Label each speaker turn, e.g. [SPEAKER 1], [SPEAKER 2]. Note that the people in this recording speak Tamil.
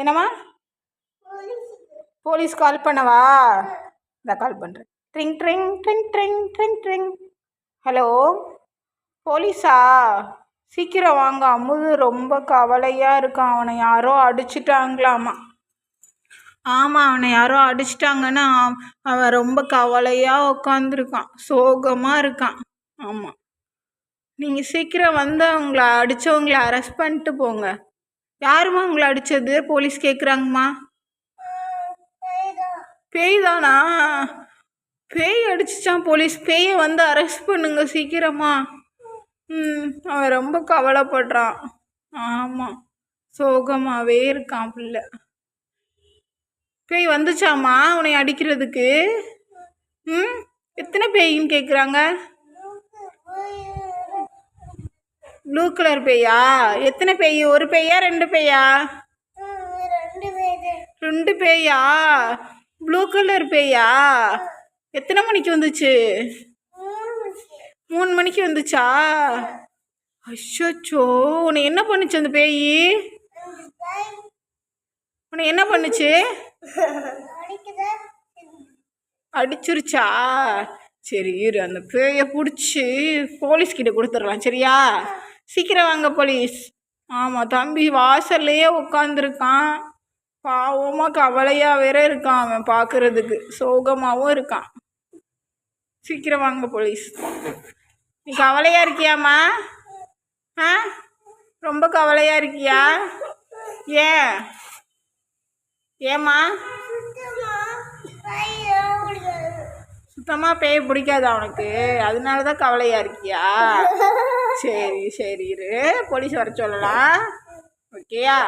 [SPEAKER 1] என்னம்மா? போலீஸ் கால் பண்ணவா? இந்த கால் பண்ணுறேன். Drink drink drink drink drink drink. Hello, போலீஸா? சீக்கிரம் வாங்க, அமுது ரொம்ப கவலையாக இருக்கான். அவனை யாரோ அடிச்சிட்டாங்களாமா. ஆமாம், அவனை யாரோ அடிச்சிட்டாங்கன்னா அவன் ரொம்ப கவலையாக உட்காந்துருக்கான், சோகமாக இருக்கான். ஆமாம், நீங்கள் சீக்கிரம் வந்து அவங்கள அடித்தவங்கள அரெஸ்ட் பண்ணிட்டு போங்க. யாருமா உங்களை அடித்தது? போலீஸ் கேட்குறாங்கம்மா. பேய் தானா? பேய் அடிச்சிச்சான் போலீஸ். பேயை வந்து அரெஸ்ட் பண்ணுங்க சீக்கிரமா. அவன் ரொம்ப கவலைப்படுறான். ஆமாம், சோகமாகவே இருக்கான் பிள்ளை. பேய் வந்துச்சாம்மா உன்னை அடிக்கிறதுக்கு? எத்தனை பேயின்னு கேட்குறாங்க? ப்ளூ கலர் பேயா? எத்தனை பேய்? ஒரு பேயா ரெண்டு பேயா? ரெண்டு பேயா? ப்ளூ கலர் பேயா? எத்தனை மணிக்கு வந்துச்சு? 3 மணிக்கு வந்துச்சா? அச்சோ, உன்னை என்ன பண்ணுச்சு அந்த பேய்? உன்னை என்ன பண்ணுச்சு? அடிச்சிருச்சா? சரி இரு, அந்த பேயை பிடிச்சி போலீஸ்கிட்ட கொடுத்துடலாம். சரியா? சீக்கிரம் வாங்க போலீஸ். ஆமாம், தம்பி வாசல்லையே உட்காந்துருக்கான். பாவமாக கவலையாக வேற இருக்கான். அவன் பார்க்குறதுக்கு சோகமாகவும் இருக்கான். சீக்கிரம் வாங்க போலீஸ். நீ கவலையாக இருக்கியாம்மா? ரொம்ப கவலையாக இருக்கியா? ஏம்மா? சுத்தமாக பேய் பிடிக்காதா அவனுக்கு? அதனால தான் கவலையாக இருக்கியா? சரி இரு, போலீஸ் வர சொல்லலாம். ஓகேயா?